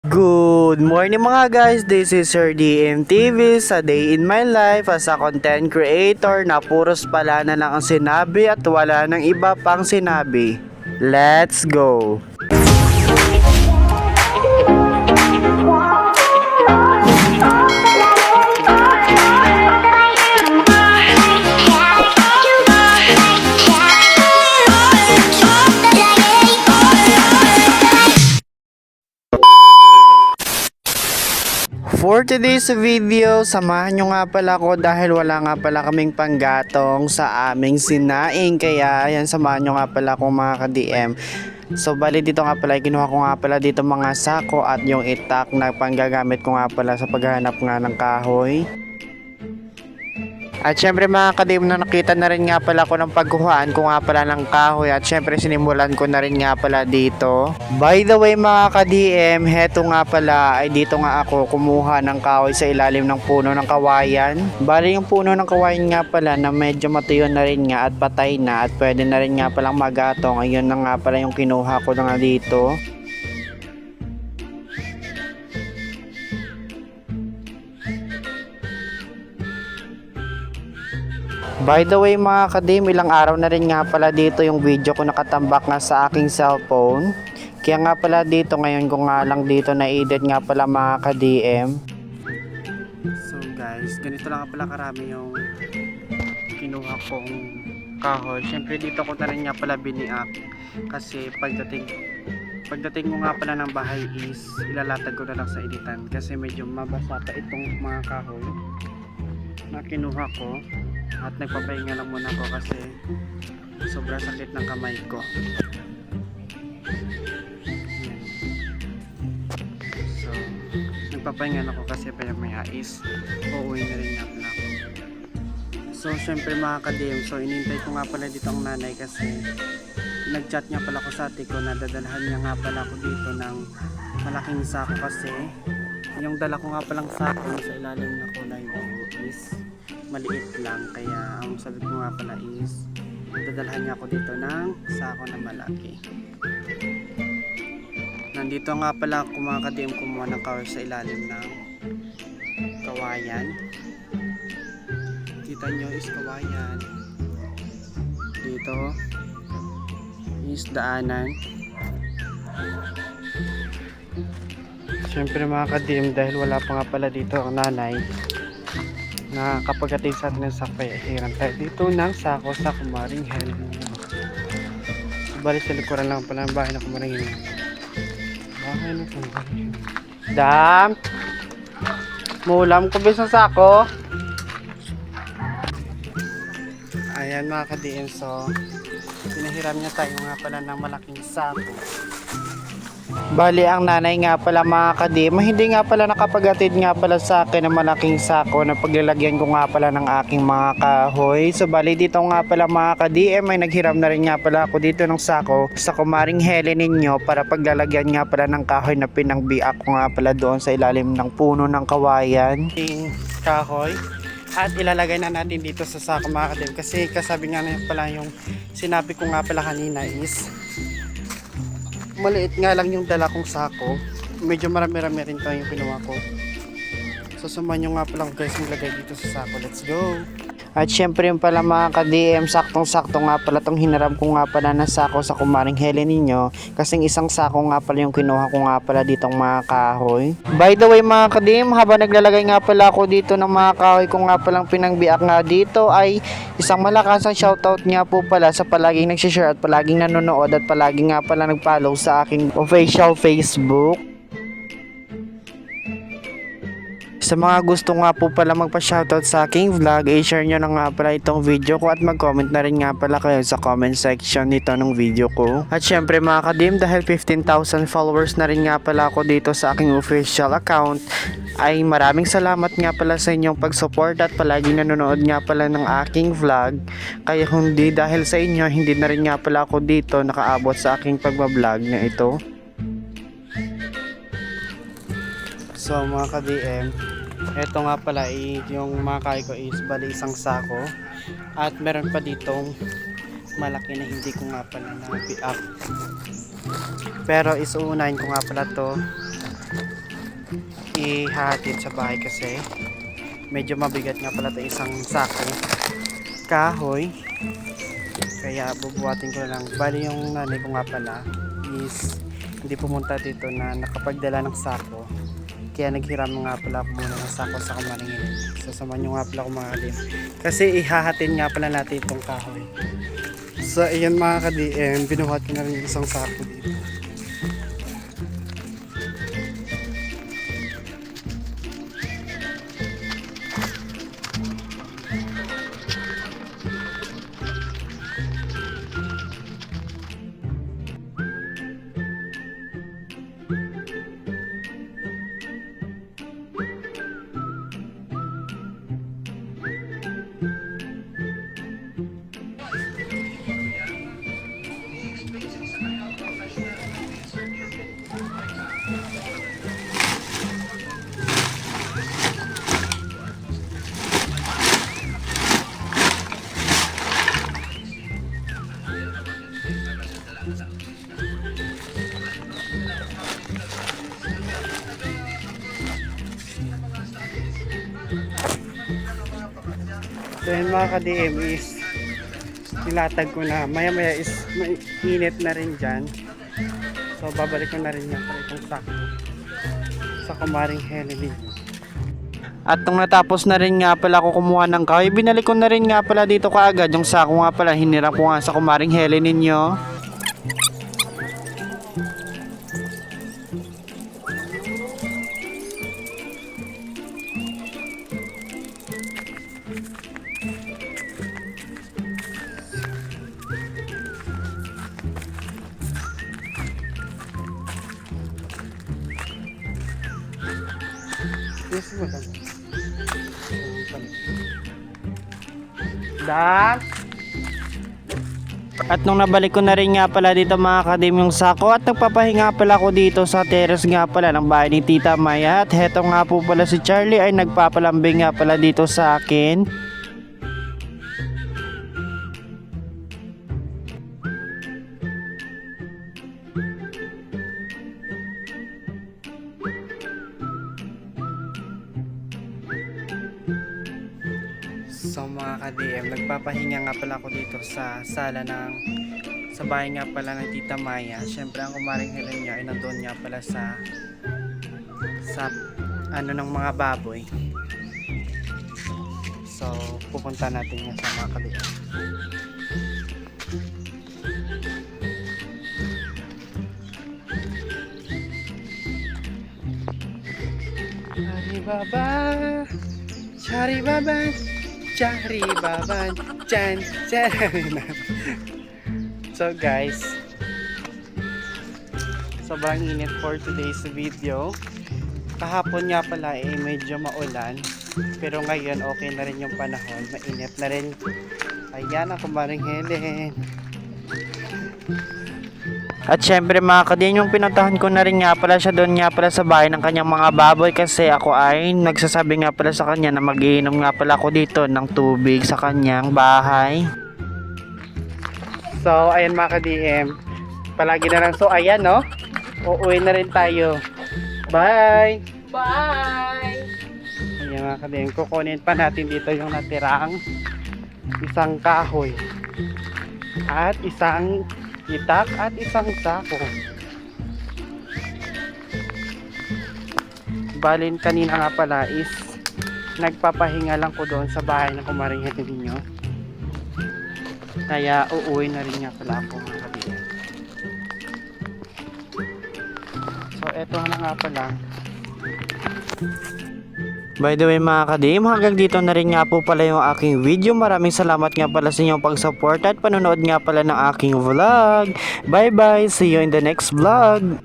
Good morning mga guys, this is Sir DMTV sa Day in My Life as a content creator na puros pala na lang ang sinabi at wala nang iba pang sinabi. Let's go! For today's video, samahan nyo nga pala ko dahil wala nga pala kaming panggatong sa aming sinaing. Kaya yan, samahan nyo nga pala kung mga ka-DM. So bali dito nga pala, kinuha ko nga pala dito mga sako at yung itak na panggagamit ko nga pala sa paghahanap nga ng kahoy. At syempre mga ka-DM, na nakita na rin nga pala ko ng pagkuhaan ko nga pala ng kahoy at syempre sinimulan ko na rin nga pala dito. By the way mga ka-DM, heto nga pala ay dito nga ako kumuha ng kahoy sa ilalim ng puno ng kawayan. Bali yung puno ng kawayan nga pala na medyo matuyo na rin nga at patay na at pwede na rin nga palang magatong. Ayun na nga pala yung kinuha ko na nga dito. By the way mga ka-DM, ilang araw na rin nga pala dito yung video ko nakatambak nga sa aking cellphone. Kaya nga pala dito ngayon ko nga lang dito na-edit nga pala mga ka-DM. So guys, ganito lang pala karami yung kinuha kong kahoy. Siyempre dito ko na rin nga pala biniak kasi pagdating ko nga pala ng bahay is ilalatag ko na lang sa editan kasi medyo mabasa pa itong mga kahoy na kinuha ko. At nagpapahinga lang muna ako kasi sobrang sakit ng kamay ko. So, nagpapahinga ako kasi maya is uuwi na rin nga pala ako. So, syempre mga ka-DM, so inintay ko nga pala dito ang nanay kasi nag-chat nga pala ko sa ate ko na dadalhan niya nga pala ako dito ng malaking sako kasi yung dala ko nga palang sako sa ilalim na kulay blue is maliit lang, kaya ang sabi ko nga pala is dadalhan niya ako dito ng sako na malaki. Nandito nga pala ako mga ka-DM kumuha ng kahoy sa ilalim ng kawayan. Kita nyo is kawayan. Dito is daanan. Siyempre mga ka-DM, dahil wala pa nga pala dito ang nanay na kapag atin sa atin ng sako, hiram tayo dito ng sako sa Kumaring Helen. Bali sa likuran lang pala ng bahay na Kumaring Helen. Bahay na Kumaring Helen. Dam! Mulam ko bis ng sako. Ayan mga ka-DM, so pinahiram niya tayo nga pala ng malaking sako. Bali ang nanay nga pala mga ka-DM, hindi nga pala nakapagatid nga pala sa akin ng malaking sako na paglalagyan ko nga pala ng aking mga kahoy. So bali dito nga pala mga ka-DM ay naghiram na rin nga pala ako dito ng sako sa Kumaring Helen ninyo para paglalagyan nga pala ng kahoy na pinangbiak ko nga pala doon sa ilalim ng puno ng kawayan. Kahoy. At ilalagay na natin dito sa sako mga ka-DM kasi kasabi nga na pala yung sinabi ko nga pala kanina is maliit nga lang yung dala kong sako. Medyo marami-rami rin to yung kinuha ko. So suman nyo nga palang guys maglagay dito sa sako. Let's go! At syempre yung pala mga ka-DM, saktong-sakto nga pala tong hinaram ko nga pala na sako sa Kumaring Helen ninyo. Kasing isang sako nga pala yung kinuha ko nga pala ditong mga kahoy. By the way mga ka-DM, habang naglalagay nga pala ako dito ng mga kahoy ko nga palang pinangbiak nga dito ay isang malakasang shoutout nga po pala sa palaging nagsishare at palaging nanonood at palaging nga pala nag-follow sa aking official Facebook. Sa mga gusto nga po pala magpa-shoutout sa aking vlog, i-share nyo na nga pala itong video ko at mag-comment na rin nga pala kayo sa comment section nito ng video ko. At syempre mga ka-DM, dahil 15,000 followers na rin nga pala ako dito sa aking official account, ay maraming salamat nga pala sa inyong pag-support at palagi nanonood nga pala ng aking vlog. Kaya hindi dahil sa inyo, hindi na rin nga pala ako dito nakaabot sa aking pagbablog na ito. So mga ka-DM, ito nga pala yung mga kahoy ko is bali isang sako. At meron pa ditong malaki na hindi ko nga pala na-pick up. Pero isuunahin ko nga pala to ihahatid sa bahay kasi medyo mabigat nga pala ito, isang sako kahoy. Kaya bubuhatin ko lang. Bali yung nanay ko nga pala is hindi pumunta dito na nakapagdala ng sako. Kaya naghiram nga pala ako muna ng sako sa Kumaring. Sasama nyo nga pala ako mga kadim. Kasi ihahatin nga pala natin itong kahoy. So ayan mga ka-DM, binuhat ko na rin yung isang sako dito. So yun mga ka-DM is nilatag ko na, maya maya is mainit na rin dyan. So babalik ko na rin yan para itong sako sa Kumaring Helen. At nung natapos na rin nga pala ako kumuha ng kahoy, binalik ko na rin nga pala dito kaagad yung sako nga pala, hiniram ko nga sa Kumaring Helen ninyo. Yes, Dan. At nung nabalik ko na rin nga pala dito mga kadim yung sako, at nagpapahinga pala ako dito sa terrace nga pala ng bahay ni Tita Maya. At heto nga po pala si Charlie ay nagpapalambing nga pala dito sa akin. So mga ka-DM, nagpapahinga nga pala ako dito sa sala sa bahay nga pala ng Tita Maya. Siyempre ang Kumaring Helen niya ay nandun nga pala sa ano ng mga baboy. So pupunta natin nga sa mga ka-DM. Chari baba, Chari baban, chan, chan. So guys, sobrang init for today's video. Kahapon nga pala medyo maulan, pero ngayon okay na rin yung panahon, mainit na rin. Ayan ang Kumaring Helen. At syempre mga kadin, yung pinuntahan ko na rin nga pala siya doon nga pala sa bahay ng kanyang mga baboy, kasi ako ay nagsasabi nga pala sa kanya na mag-iinom nga pala ako dito ng tubig sa kanyang bahay. So ayan mga ka-DM, palagi na lang. So ayan no, uuwi na rin tayo. Bye! Bye! Ayan mga ka-DM, kukunin pa natin dito yung natirang isang kahoy at isang itak at isang sako. Balin kanina nga pala is nagpapahinga lang ko doon sa bahay ng Kumaring Helen ninyo. Kaya uuwi na rin nga pala ako mga kabila. So eto na nga pala. By the way mga kadim, hanggang dito na rin nga po pala yung aking video. Maraming salamat nga pala sa inyong pag-support at panonood nga pala ng aking vlog. Bye bye, see you in the next vlog.